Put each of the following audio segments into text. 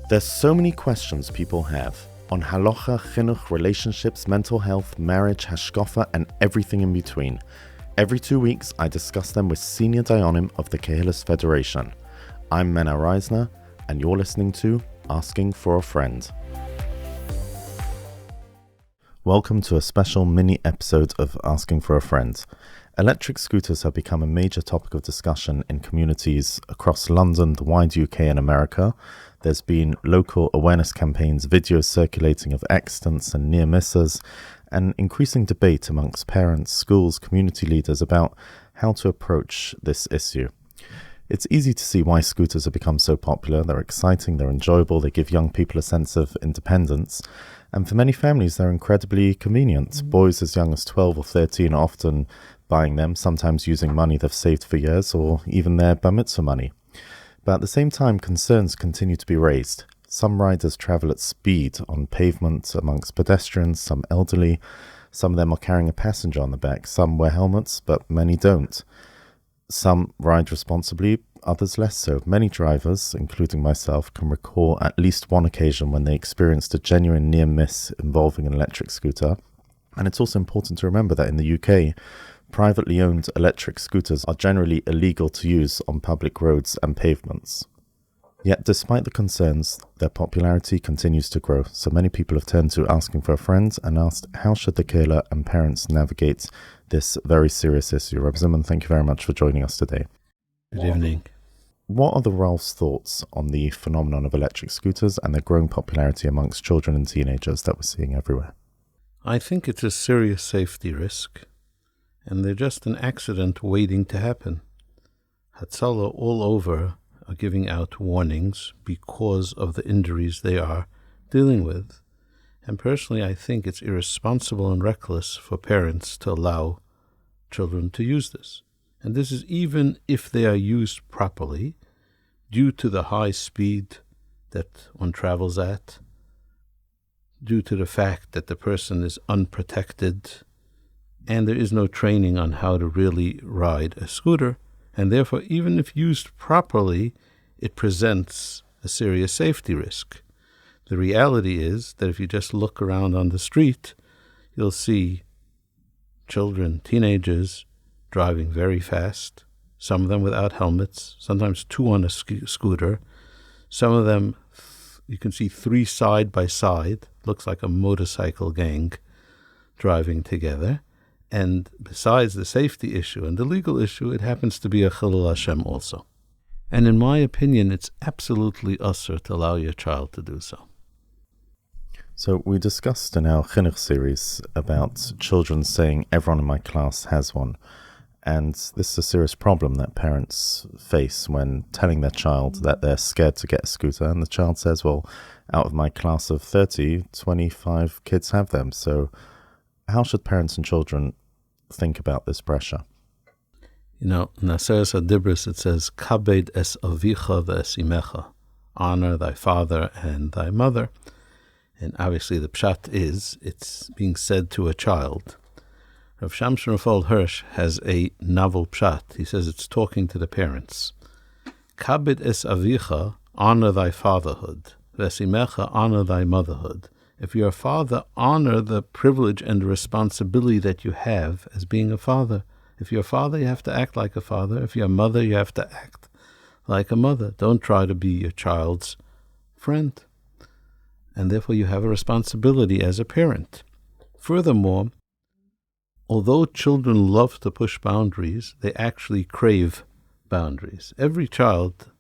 There's so many questions people have on halacha, chinuch, relationships, mental health, marriage, hashkafa, and everything in between. Every 2 weeks, I discuss them with senior dayanim of the Kehilas Federation. I'm Mena Reisner, and you're listening to Asking for a Friend. Welcome to a special mini episode of Asking for a Friend. Electric scooters have become a major topic of discussion in communities across London, the wide UK and America. There's been local awareness campaigns, videos circulating of accidents and near misses, and increasing debate amongst parents, schools, community leaders about how to approach this issue. It's easy to see why scooters have become so popular. They're exciting, they're enjoyable, they give young people a sense of independence. And for many families, they're incredibly convenient. Boys as young as 12 or 13 are often buying them, sometimes using money they've saved for years or even their Bar Mitzvah money. But at the same time, concerns continue to be raised. Some riders travel at speed on pavement amongst pedestrians, some elderly. Some of them are carrying a passenger on the back. Some wear helmets, but many don't. Some ride responsibly, others less so. Many drivers, including myself, can recall at least one occasion when they experienced a genuine near miss involving an electric scooter. And it's also important to remember that in the UK, privately owned electric scooters are generally illegal to use on public roads and pavements. Yet, despite the concerns, their popularity continues to grow. So many people have turned to Asking for a Friend and asked, how should the kehillah and parents navigate this very serious issue? Rabbi Zimmerman, thank you very much for joining us today. Good evening. What are the Ralph's thoughts on the phenomenon of electric scooters and their growing popularity amongst children and teenagers that we're seeing everywhere? I think it's a serious safety risk, and they're just an accident waiting to happen. Hatzalah all over are giving out warnings because of the injuries they are dealing with. And personally, I think it's irresponsible and reckless for parents to allow children to use this. And this is even if they are used properly, due to the high speed that one travels at, due to the fact that the person is unprotected, and there is no training on how to really ride a scooter, and therefore, even if used properly, it presents a serious safety risk. The reality is that if you just look around on the street, you'll see children, teenagers, driving very fast, some of them without helmets, sometimes two on a scooter. Some of them, you can see three side by side, looks like a motorcycle gang driving together. And besides the safety issue and the legal issue, it happens to be a Chilul Hashem also. And in my opinion, it's absolutely Ossur to allow your child to do so. So we discussed in our chinuch series about children saying everyone in my class has one. And this is a serious problem that parents face when telling their child that they're scared to get a scooter. And the child says, well, out of my class of 30, 25 kids have them. So how should parents and children think about this pressure? You know, in Aseres HaDibros it says, Kabed es avicha ve'es imecha, honor thy father and thy mother. And obviously the pshat is, it's being said to a child. Rav Shamshon Raphael Hirsch has a novel pshat. He says it's talking to the parents. Kabed es avicha, honor thy fatherhood. Ve'es imecha, honor thy motherhood. If you're a father, honor the privilege and the responsibility that you have as being a father. If you're a father, you have to act like a father. If you're a mother, you have to act like a mother. Don't try to be your child's friend. And therefore, you have a responsibility as a parent. Furthermore, although children love to push boundaries, they actually crave boundaries. Every child,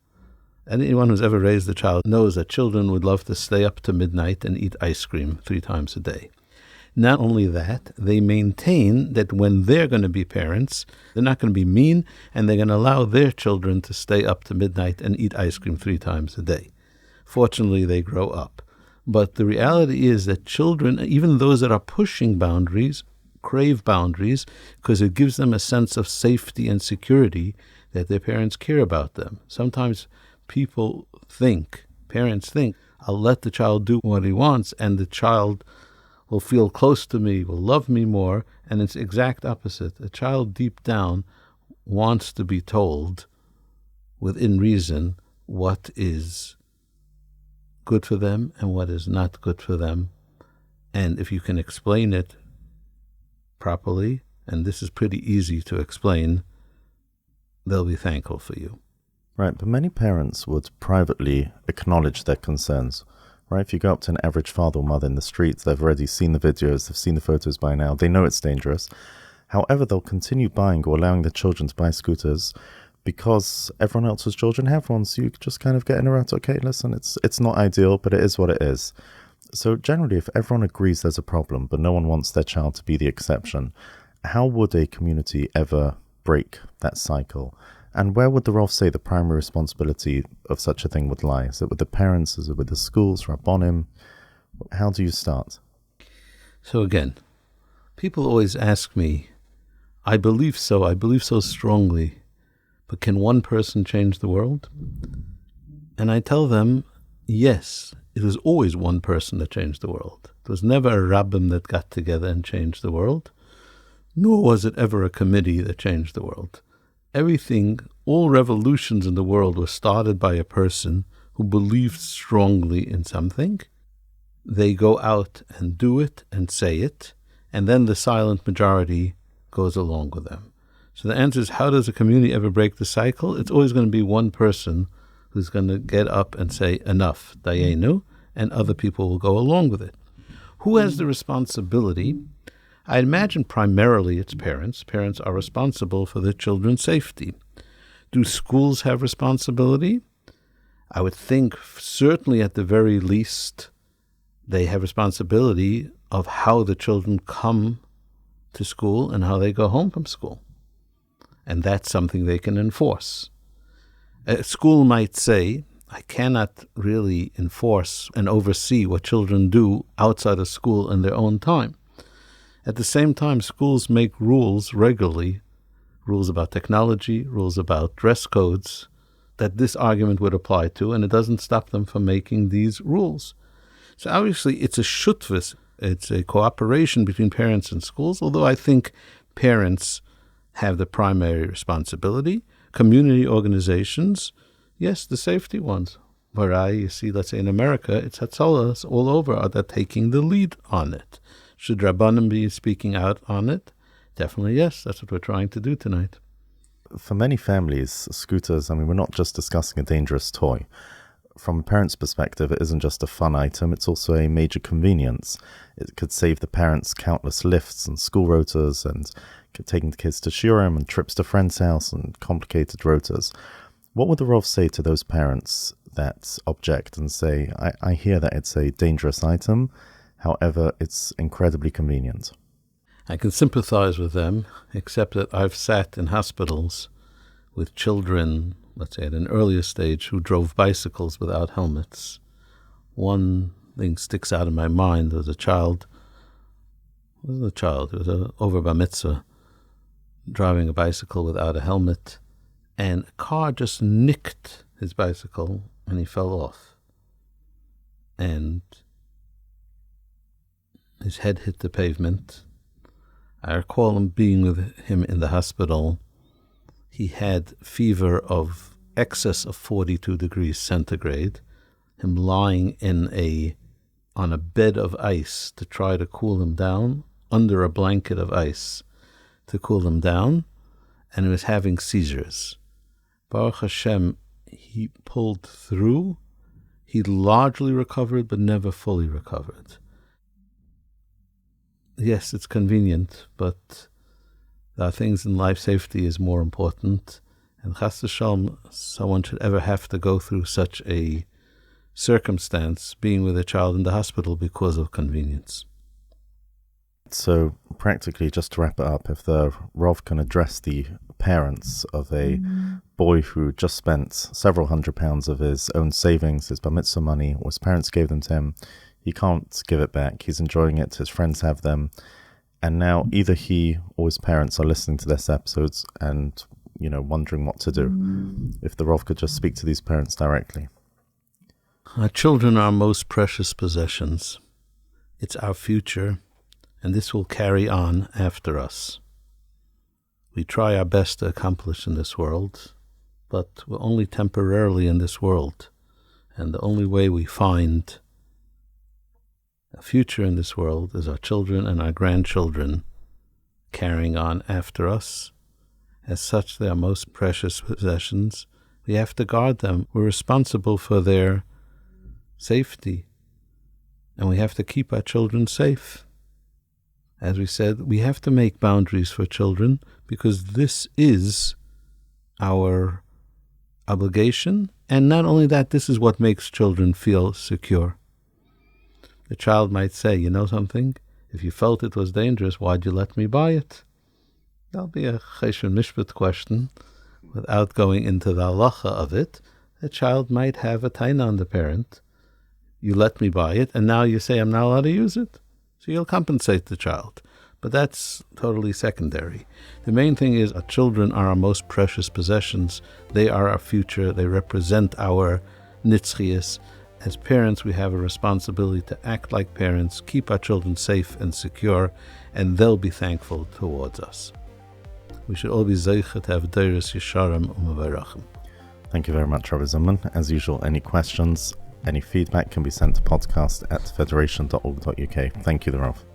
anyone who's ever raised a child knows that children would love to stay up to midnight and eat ice cream 3 times a day. Not only that, they maintain that when they're going to be parents, they're not going to be mean, and they're going to allow their children to stay up to midnight and eat ice cream 3 times a day. Fortunately, they grow up. But the reality is that children, even those that are pushing boundaries, crave boundaries because it gives them a sense of safety and security that their parents care about them. Sometimes parents think, I'll let the child do what he wants and the child will feel close to me, will love me more, and it's exact opposite. A child deep down wants to be told within reason what is good for them and what is not good for them. And if you can explain it properly, and this is pretty easy to explain, they'll be thankful for you. Right, but many parents would privately acknowledge their concerns. Right, if you go up to an average father or mother in the streets, they've already seen the videos, they've seen the photos by now, they know it's dangerous. However, they'll continue buying or allowing their children to buy scooters because everyone else's children have one. So you just kind of get in a rut, okay, listen, it's not ideal, but it is what it is. So generally, if everyone agrees there's a problem, but no one wants their child to be the exception, how would a community ever break that cycle? And where would the Rav say the primary responsibility of such a thing would lie? Is it with the parents? Is it with the schools, rabbonim? How do you start? So again, people always ask me, I believe so strongly, but can one person change the world? And I tell them, yes, it was always one person that changed the world. It was never a rabbim that got together and changed the world, nor was it ever a committee that changed the world. Everything, all revolutions in the world were started by a person who believed strongly in something. They go out and do it and say it, and then the silent majority goes along with them. So the answer is, how does a community ever break the cycle? It's always going to be one person who's going to get up and say, enough, dayenu, and other people will go along with it. Who has the responsibility? I imagine primarily it's parents. Parents are responsible for their children's safety. Do schools have responsibility? I would think certainly at the very least they have responsibility of how the children come to school and how they go home from school. And that's something they can enforce. A school might say, I cannot really enforce and oversee what children do outside of school in their own time. At the same time, schools make rules regularly, rules about technology, rules about dress codes, that this argument would apply to, and it doesn't stop them from making these rules. So obviously it's a shutvis, it's a cooperation between parents and schools, although I think parents have the primary responsibility. Community organizations, yes, the safety ones. Where you see, let's say in America, it's Hatzalas all over that taking the lead on it. Should rabbonim be speaking out on it? Definitely yes, that's what we're trying to do tonight. For many families, scooters, we're not just discussing a dangerous toy. From a parent's perspective, it isn't just a fun item, it's also a major convenience. It could save the parents countless lifts and school rotas and taking the kids to shiurim and trips to friends' house and complicated rotas. What would the Rav say to those parents that object and say, I hear that it's a dangerous item, however, it's incredibly convenient? I can sympathize with them, except that I've sat in hospitals with children, let's say at an earlier stage, who drove bicycles without helmets. One thing sticks out in my mind. There was a child, it was over Bar Mitzvah, driving a bicycle without a helmet, and a car just nicked his bicycle and he fell off. And his head hit the pavement. I recall him being with him in the hospital. He had fever of excess of 42 degrees centigrade, him lying on a bed of ice to try to cool him down, under a blanket of ice to cool him down, and he was having seizures. Baruch Hashem, he pulled through. He largely recovered, but never fully recovered. Yes, it's convenient, but there are things in life. Safety is more important. And chas v'shalom, someone should ever have to go through such a circumstance, being with a child in the hospital because of convenience. So practically, just to wrap it up, if the Rav can address the parents of a boy who just spent several £100s of his own savings, his bar mitzvah money, or his parents gave them to him, he can't give it back. He's enjoying it. His friends have them. And now either he or his parents are listening to this episodes and, wondering what to do. If the Rav could just speak to these parents directly. Our children are our most precious possessions. It's our future, and this will carry on after us. We try our best to accomplish in this world, but we're only temporarily in this world. And the only way we find a future in this world is our children and our grandchildren carrying on after us. As such, they are most precious possessions. We have to guard them. We're responsible for their safety, and we have to keep our children safe. As we said, we have to make boundaries for children because this is our obligation, and not only that, this is what makes children feel secure. The child might say, you know something? If you felt it was dangerous, why'd you let me buy it? That'll be a cheshbon mishpat question. Without going into the halacha of it, a child might have a taina on the parent. You let me buy it, and now you say I'm not allowed to use it. So you'll compensate the child. But that's totally secondary. The main thing is our children are our most precious possessions. They are our future. They represent our nitzchias. As parents, we have a responsibility to act like parents, keep our children safe and secure, and they'll be thankful towards us. We should all be zeicha to have deiros yesharim u'mevarachim. Thank you very much, Rabbi Zimmerman. As usual, any questions, any feedback can be sent to podcast@federation.org.uk. Thank you, the Rav.